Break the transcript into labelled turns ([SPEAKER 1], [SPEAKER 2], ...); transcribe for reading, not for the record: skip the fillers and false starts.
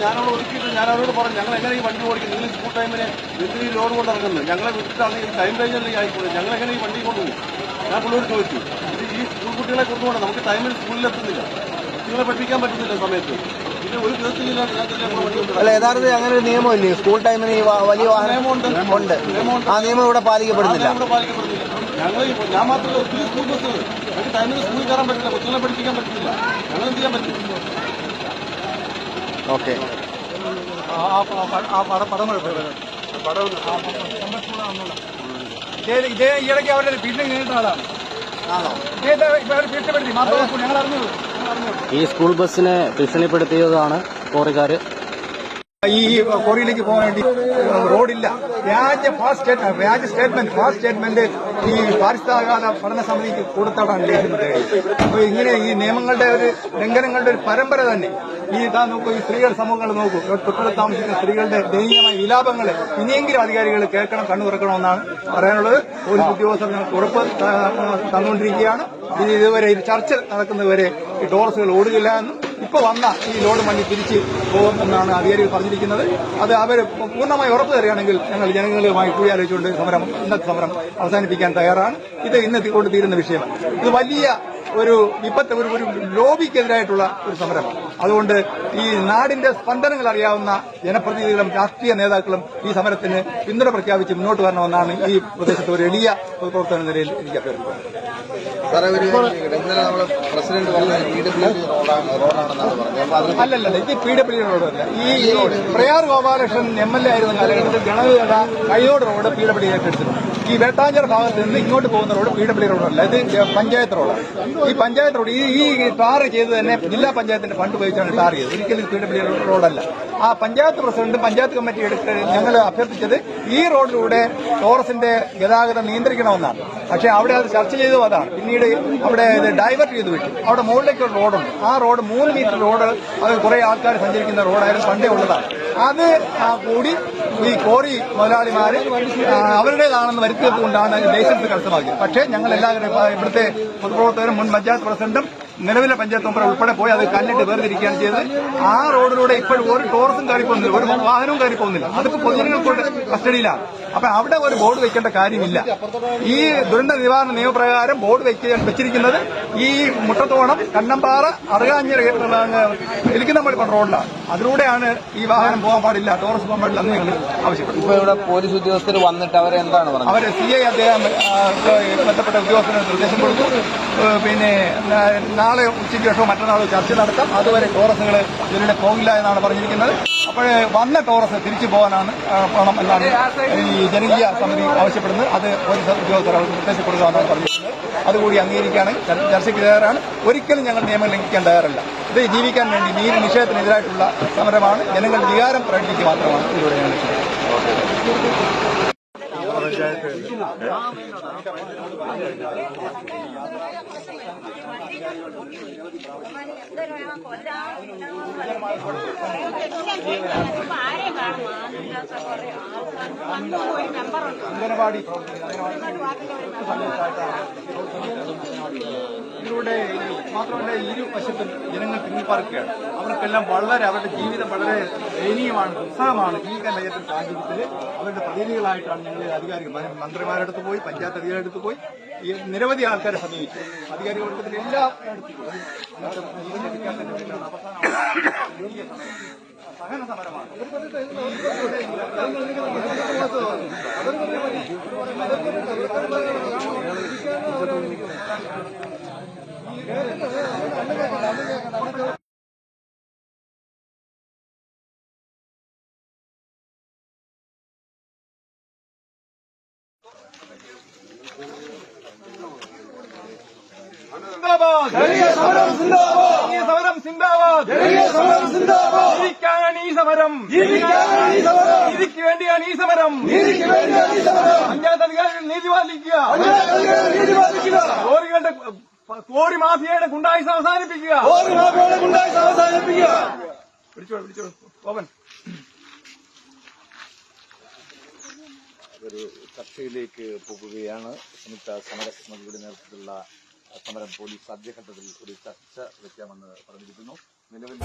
[SPEAKER 1] ഞാനവിടെ ഒതുക്കിയിട്ട് ഞാൻ അവരോട് പറഞ്ഞു ഞങ്ങൾ എങ്ങനെ ഈ വണ്ടി ഓടിക്കും, നിങ്ങൾ സ്കൂൾ ടൈമിന് എന്തിനീ ലോഡ് കൊണ്ട് ഇറങ്ങുന്നത്, ഞങ്ങളെ വിട്ടിട്ടാണ് ഈ ടൈം റേഞ്ചിലേക്ക് ആയിക്കോളും, ഞങ്ങൾ എങ്ങനെ ഈ വണ്ടി കൊണ്ടുപോകും. ഞാൻ പുള്ളിയോട് ചോദിച്ചു, ഇത് ഈ സ്കൂൾ കുട്ടികളെ കൊണ്ടുപോകണം, നമുക്ക് ടൈമിൽ സ്കൂളിലെത്തുന്നില്ല, കുട്ടികളെ പഠിപ്പിക്കാൻ പറ്റുന്നില്ല സമയത്ത്. പിന്നെ ഒരു ദിവസത്തിലില്ല.
[SPEAKER 2] അല്ല, യഥാർത്ഥത്തിൽ അങ്ങനെ ഒരു നിയമമില്ലേ സ്കൂൾ ടൈമിന് ഈ വലിയ
[SPEAKER 1] നിയമമുണ്ട്.
[SPEAKER 2] ആ നിയമം ഇവിടെ പാലിക്കപ്പെടുന്നില്ല.
[SPEAKER 1] ഞാൻ മാത്രമല്ല, ഒത്തിരി സ്കൂൾ ബസ്സുകൾ നമുക്ക് ടൈമിന് സ്കൂളിൽ കയറാൻ പറ്റില്ല, കുട്ടികളെ പഠിപ്പിക്കാൻ പറ്റുന്നില്ല. ഞങ്ങൾ എന്ത് ചെയ്യാൻ പറ്റും?
[SPEAKER 2] ഓക്കെ,
[SPEAKER 3] ഇതേ ഈയിടയ്ക്ക് അവരുടെ ഭീഷണി നേരിട്ട ആളാണ്. ഭീഷണിപ്പെടുത്തി മാത്രമല്ല ഞങ്ങൾ അറിഞ്ഞത്.
[SPEAKER 4] ഈ സ്കൂൾ ബസ്സിനെ ഭീഷണിപ്പെടുത്തിയതാണ് കോറിക്കാര്.
[SPEAKER 3] ഈ കോറിയിലേക്ക് പോകാൻ വേണ്ടി റോഡില്ല. വ്യാജ സ്റ്റേറ്റ്മെന്റ് ഈ പാരിസ്ഥിതിക പഠന സമിതിക്ക് കൊടുത്താണ് ലേഖിക്കുന്നത്. അപ്പൊ ഇങ്ങനെ ഈ നിയമങ്ങളുടെ ഒരു ലംഘനങ്ങളുടെ ഒരു പരമ്പര തന്നെ. ഈ നോക്കൂ, ഈ സ്ത്രീകൾ സമൂഹങ്ങൾ നോക്കൂ, തൊട്ടടുത്ത് താമസിക്കുന്ന സ്ത്രീകളുടെ ദയനീയമായ വിലാപങ്ങൾ ഇനിയെങ്കിലും അധികാരികൾ കേൾക്കണം, കണ്ണു തുറക്കണമെന്നാണ് പറയാനുള്ളത്. പോലീസ് ഉദ്യോഗസ്ഥർ ഞങ്ങൾക്ക് ഉറപ്പ് തന്നുകൊണ്ടിരിക്കുകയാണ്. ഇതുവരെ ചർച്ച നടക്കുന്നതുവരെ ഈ ടോറസുകൾ ഓടുകയില്ല എന്നും ഇപ്പൊ വന്ന ഈ ലോഡ് വണ്ടി തിരിച്ച് പോകുമെന്നാണ് അധികാരികൾ പറഞ്ഞിരിക്കുന്നത്. അത് അവർ പൂർണ്ണമായി ഉറപ്പ് തരികയാണെങ്കിൽ ഞങ്ങൾ ജനങ്ങളുമായി കൂടിയാലോചിച്ചുകൊണ്ട് ഇന്നത്തെ സമരം അവസാനിപ്പിക്കാൻ തയ്യാറാണ്. ഇത് ഇന്ന് കൊണ്ട് തീരുന്ന വിഷയമാണ്. ഇത് വലിയ ഒരു വിപത്ത്, ഒരു ലോബിക്കെതിരായിട്ടുള്ള ഒരു സമരമാണ്. അതുകൊണ്ട് ഈ നാടിന്റെ സ്പന്ദനങ്ങൾ അറിയാവുന്ന ജനപ്രതിനിധികളും രാഷ്ട്രീയ നേതാക്കളും ഈ സമരത്തിന് പിന്തുണ പ്രഖ്യാപിച്ച് മുന്നോട്ട് വരണമെന്നാണ് ഈ പ്രദേശത്ത് ഒരു എളിയ പ്രവർത്തന നിലയിൽ എനിക്ക് അഭ്യർത്ഥിക്കുന്നത്. അല്ലല്ല, ഇത് PWD റോഡല്ല. ഈ പ്രയാർ ഗോപാലകൃഷ്ണൻ MLA ആയിരുന്ന കാലഘട്ടത്തിൽ ഗണകട കൈയോട് റോഡ് PWD ഏറ്റെടുത്തിട്ടുണ്ട്. ഈ വേട്ടാഞ്ചിറ ഭാഗത്ത് നിന്ന് ഇങ്ങോട്ട് പോകുന്ന റോഡ് PWD റോഡല്ല, ഇത് പഞ്ചായത്ത് റോഡാണ്. ഈ പഞ്ചായത്ത് റോഡ് ഈ ടാർ ചെയ്ത് തന്നെ ജില്ലാ പഞ്ചായത്തിന്റെ ഫണ്ട് ഉപയോഗിച്ചാണ് ടാർ ചെയ്തത്. ഒരിക്കലും PWD റോഡല്ല. ആ പഞ്ചായത്ത് പ്രസിഡന്റ് പഞ്ചായത്ത് കമ്മിറ്റി എടുത്ത് ഞങ്ങൾ അഭ്യർത്ഥിച്ചത് ഈ റോഡിലൂടെ ടോറസിന്റെ ഗതാഗതം നിയന്ത്രിക്കണമെന്നാണ്. പക്ഷെ അവിടെ അത് ചർച്ച ചെയ്തു. അതാണ് പിന്നീട് അവിടെ ഇത് ഡൈവേർട്ട് ചെയ്ത് വിട്ടു. അവിടെ മുകളിലേക്ക് ഒരു റോഡുണ്ട്. ആ റോഡ് 3 മീറ്റർ റോഡ്, അത് കുറെ ആൾക്കാർ സഞ്ചരിക്കുന്ന റോഡായിരുന്നു, പണ്ടേ ഉള്ളതാണ്. അത് കൂടി ഈ കോറി മുതലാളിമാര് അവരുടേതാണെന്ന് വരുത്തിയതുകൊണ്ടാണ് ലൈസൻസ് കരസ്ഥമാക്കിയത്. പക്ഷേ ഞങ്ങൾ എല്ലാവരും ഇവിടുത്തെ പൊതുപ്രവർത്തകരും മുൻ പഞ്ചായത്ത് പ്രസിഡന്റും നിലവിലെ പഞ്ചായത്ത് മെമ്പർ ഉൾപ്പെടെ പോയി അത് കല്ലിട്ട് വേർതിരിക്കുകയാണ് ചെയ്തത്. ആ റോഡിലൂടെ ഇപ്പോഴും ഒരു ടോറസും കയറി പോകുന്നില്ല, ഒരു വാഹനവും കയറി പോകുന്നില്ല. അതിപ്പോ പൊതുജനങ്ങൾക്കൊണ്ട് കസ്റ്റഡിയിലാണ്. അപ്പൊ അവിടെ ഒരു ബോർഡ് വെക്കേണ്ട കാര്യമില്ല. ഈ ദുരന്ത നിവാരണ നിയമപ്രകാരം ബോർഡ് വെച്ചിരിക്കുന്നത് ഈ മുട്ടത്തോണം, കണ്ണമ്പാറ, അറുകാഞ്ഞിറ എലിക്കുന്നമ്പള്ളി റോഡിലാണ്. അതിലൂടെയാണ് ഈ വാഹനം പോകാൻ പാടില്ല, ടോറസ് പോകാൻ പാടില്ല എന്ന് ഞങ്ങൾ ആവശ്യപ്പെട്ടു.
[SPEAKER 2] ഇപ്പൊ ഇവിടെ പോലീസ് ഉദ്യോഗസ്ഥർ വന്നിട്ട് അവരെന്താണ് പറഞ്ഞത്?
[SPEAKER 3] അവര് CI അദ്ദേഹം ബന്ധപ്പെട്ട ഉദ്യോഗസ്ഥന് നിർദ്ദേശം കൊടുത്തു. പിന്നെ നാളെ ഉച്ചയ്ക്ക് ശേഷമോ മറ്റന്നാളോ ചർച്ച നടത്താം. അതുവരെ ടോറസുകൾ ഇതിലൂടെ പോകില്ല എന്നാണ് പറഞ്ഞിരിക്കുന്നത്. അപ്പോൾ വന്ന ടോറസ് തിരിച്ചു പോകാനാണ് പോകണം എന്നാണ് ഈ ജനകീയ സമിതി ആവശ്യപ്പെടുന്നത്. അത് പോലീസ് ഉദ്യോഗസ്ഥർ അവർക്ക് നിർദ്ദേശം കൊടുക്കാമെന്നാണ് പറഞ്ഞിരിക്കുന്നത്. അതുകൂടി അംഗീകരിക്കുകയാണെങ്കിൽ ചർച്ചയ്ക്ക് തയ്യാറാണ്. ഒരിക്കലും ഞങ്ങൾ നിയമം ലംഘിക്കാൻ തയ്യാറല്ല. ഇത് ജീവിക്കാൻ വേണ്ടി നീതി നിഷേധത്തിനെതിരായിട്ടുള്ള സമരമാണ്. ജനങ്ങൾ വികാരം പ്രകടിപ്പിക്കുക മാത്രമാണ് ഇതിലൂടെ ഞങ്ങൾ ലക്ഷ്യമിടുന്നത്. അംഗനവാടി ഇതിലൂടെ മാത്രമല്ല ഇരുവശത്തും ജനങ്ങൾ തിങ്ങിപ്പാർക്കുകയാണ്. അവർക്കെല്ലാം വളരെ അവരുടെ ജീവിതം വളരെ ദയനീയമാണ്, ദുസ്സഹമാണ്. ജീവിക്കാൻ വയ്യാത്ത സാഹചര്യത്തിൽ അവരുടെ പ്രതിനിധികളായിട്ടാണ് ഞങ്ങൾ അധികാരികൾ മന്ത്രിമാരുടെ അടുത്ത് പോയി, പഞ്ചായത്ത് അധികാരികളുടെ അടുത്ത് പോയി, ഈ നിരവധി ആൾക്കാരെ സമീപിച്ചു. അധികാരികൾക്ക് എല്ലാ സഹന സമരമാണ്. നീതിക്ക് വേണ്ടിയാണ് ഈ സമരം. പഞ്ചായത്ത് അധികാരികൾ നീതി പാലിക്കുക. കോറി മാഫിയയുടെ ഗുണ്ടായിസ് അവസാനിപ്പിക്കുക. പിടിച്ചോ ഓപ്പൻ.
[SPEAKER 5] ഒരു ചർച്ചയിലേക്ക് പോകുകയാണ്. സംയുക്ത സമരസമിതിയുടെ നേതൃത്വത്തിലുള്ള സമരം പോലീസ് ആദ്യഘട്ടത്തിൽ ഒരു ചർച്ച വയ്ക്കാമെന്ന് പറഞ്ഞിരിക്കുന്നു. നിലവിൽ